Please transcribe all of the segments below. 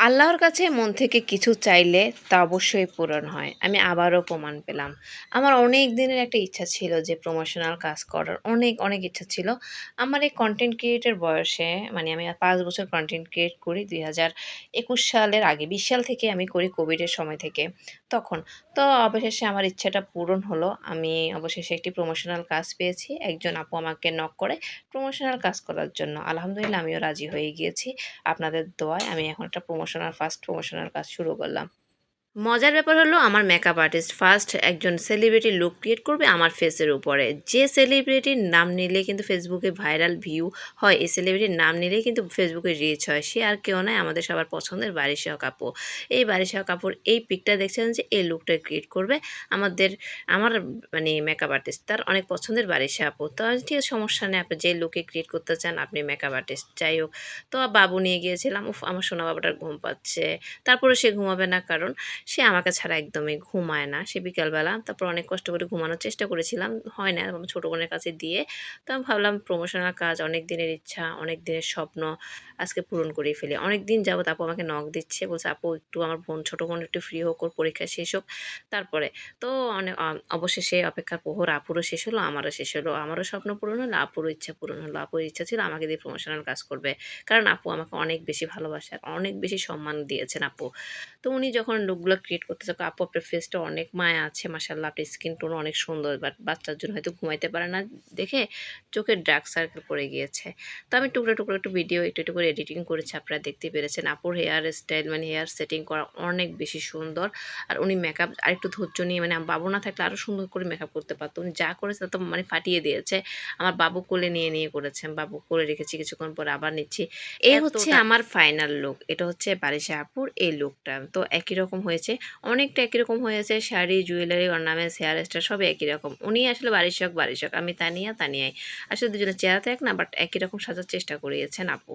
আল্লাহর কাছে মন থেকে কিছু চাইলে তা অবশ্যই পূরণ হয়। আমি আবারও প্রমাণ পেলাম। আমার অনেক দিনের একটা ইচ্ছা ছিল যে প্রমোশনাল কাজ করার অনেক ইচ্ছা ছিল। আমার এই কনটেন্ট ক্রিয়েটর বয়সে মানে আমি ৫ বছর কনটেন্ট ক্রিয়েট করি ২০২১ সালের আগে ২০ সাল থেকে আমি করি কোভিডের সময় থেকে। তখন তো অবশেষে আমার ইচ্ছাটা পূরণ হলো। আমি অবশেষে একটি প্রমোশনাল কাজ পেয়েছি। একজন আপু আমাকে নক করে প্রমোশনাল কাজ করার জন্য। আলহামদুলিল্লাহ আমিও রাজি হয়ে গিয়েছি। আপনাদের দোয়ায় আমি এখন একটা ফার্স্ট প্রমোশনাল কাজ শুরু করলাম। মজার ব্যাপার হলো আমার মেকআপ আর্টিস্ট ফার্স্ট একজন সেলিব্রিটি লুক ক্রিয়েট করবে আমার ফেসের উপরে। যে সেলিব্রিটির নাম নিলে কিন্তু ফেসবুকে ভাইরাল ভিউ হয়, এই সেলিব্রিটির নাম নিলেই কিন্তু ফেসবুকে রিচ হয়। সে আর কেউ নয়, আমাদের সবার পছন্দের বারিশা আপু। এই বারিশা আপুর এই পিকটা দেখছেন যে এই লুকটা ক্রিয়েট করবে আমাদের আমার মানে মেকআপ আর্টিস্ট তার অনেক পছন্দের বারিশা আপু। তো আমি ঠিক আছে সমস্যা নেই, আপনি যে লুকে ক্রিয়েট করতে চান আপনি মেকআপ আর্টিস্ট যাই হোক। তো বাবু নিয়ে গিয়েছিলাম, উফ আমার সোনা বাবাটার ঘুম পাচ্ছে। তারপরে সে ঘুমাবে না, কারণ সে আমাকে ছাড়া একদমই ঘুমায় না। সে বিকালবেলা তারপর অনেক কষ্ট করে ঘুমানোর চেষ্টা করেছিলাম, হয় না। আমার ছোটো বোনের কাছে দিয়ে তো আমি ভাবলাম প্রমোশনাল কাজ অনেক দিনের ইচ্ছা, অনেক দিনের স্বপ্ন আজকে পূরণ করেই ফেলি। অনেক দিন যাবত আপু আমাকে নক দিচ্ছে, বলছে আপু একটু আমার ছোটো বোন একটু ফ্রি হোক, ওর পরীক্ষা শেষ হোক তারপরে। তো অনেক অবশেষে অপেক্ষার প্রহর আপুরও শেষ হলো, আমারও শেষ হলো। আমারও স্বপ্ন পূরণ হলো, আপুরও ইচ্ছা পূরণ হলো। আপুর ইচ্ছা ছিল আমাকে দিয়ে প্রমোশনাল কাজ করবে, কারণ আপু আমাকে অনেক বেশি ভালোবাসে আর অনেক বেশি সম্মান দিয়েছেন আপু। তো উনি যখন লুকগুলো ক্রিয়েট করতেছে, আপু আপনার ফেসটা অনেক মায়া আছে মাশাআল্লাহ, আপনার স্কিন টোন অনেক সুন্দর, বাট বাচ্চার জন্য হয়তো ঘুমাইতে পারে না দেখে চোখের ডার্ক সার্কেল পড়ে গিয়েছে। তো আমি টুকরো একটু ভিডিও একটু করে এডিটিং করেছি, আপনারা দেখতে পেরেছেন। আপুর হেয়ার স্টাইল মানে হেয়ার সেটিং করা অনেক বেশি সুন্দর। আর উনি মেকআপ আরেকটু ধৈর্য নিয়ে, মানে আমার বাবু না থাকলে আরও সুন্দর করে মেকআপ করতে পারতো। উনি যা করেছে তা তো মানে ফাটিয়ে দিয়েছে। আমার বাবু কোলে নিয়ে করেছেন, বাবু কোলে রেখেছি, কিছুক্ষণ পরে আবার নিচ্ছি। এই হচ্ছে আমার ফাইনাল লুক। এটা হচ্ছে বারিশা আপুর এই লুকটা। তো একই রকম হয়েছে, অনেকটা একই রকম হয়েছে। Sari, jewellery, ornaments, hair style সবই একই রকম। উনি আসলে বারিশাক, আমি তানিয়াই। আসলে দুজনের চেহারা তো এক না, বাট একই রকম সাজার চেষ্টা করিয়েছেন আপু।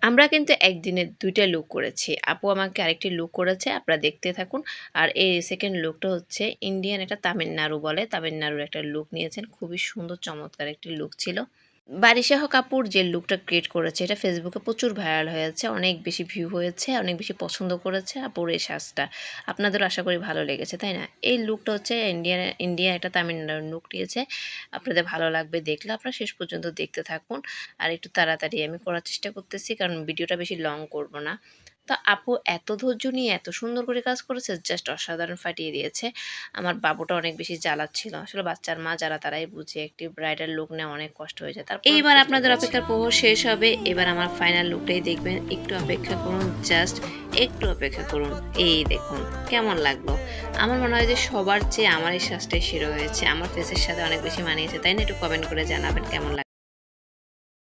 আমরা কিন্তু একদিনে ২ টা লুক করেছি। আপু আমাকে আরেকটি লুক করেছে, আপনারা দেখতে থাকুন। আর এই সেকেন্ড লুকটা হচ্ছে ইন্ডিয়ান একটা তামিলনাড়ু বলে, তামিলনাড়ুর একটা লুক নিয়েছেন। খুবই সুন্দর চমৎকার একটি লুক ছিল। বারিশাহ কাপুর যে লুকটা ক্রিয়েট করেছে এটা ফেসবুকে প্রচুর ভাইরাল হয়েছে, অনেক বেশি ভিউ হয়েছে, অনেক বেশি পছন্দ করেছে আপুর এই সাজটা। আপনাদেরও আশা করি ভালো লেগেছে, তাই না? এই লুকটা হচ্ছে ইন্ডিয়া একটা তামিলনাড়ুর লুক নিয়েছে। আপনাদের ভালো লাগবে দেখলে, আপনারা শেষ পর্যন্ত দেখতে থাকুন। আর একটু তাড়াতাড়ি আমি করার চেষ্টা করতেছি, কারণ ভিডিওটা বেশি লং করব না। তো আপু এত ধৈর্য নিয়ে এত সুন্দর করে কাজ করেছে, জাস্ট অসাধারণ, ফাটিয়ে দিয়েছে। আমার বাবুটা অনেক বেশি জ্বালাচ্ছিল। আসলে বাচ্চার মা যারা তারাই বুঝে, একটি ব্রাইডাল লুক নেওয়া অনেক কষ্ট হয়ে যায়। তারপর এইবার আপনাদের অপেক্ষার প্রহর শেষ হবে। এবার আমার ফাইনাল লুকটাই দেখবেন। একটু অপেক্ষা করুন, জাস্ট একটু অপেক্ষা করুন। এই দেখুন কেমন লাগলো। আমার মনে হয় যে সবার চেয়ে আমার এই সাজটাই সেরা হয়েছে। আমার ফেসের সাথে অনেক বেশি মানিয়েছে, তাই না? একটু কমেন্ট করে জানাবেন কেমন লাগে।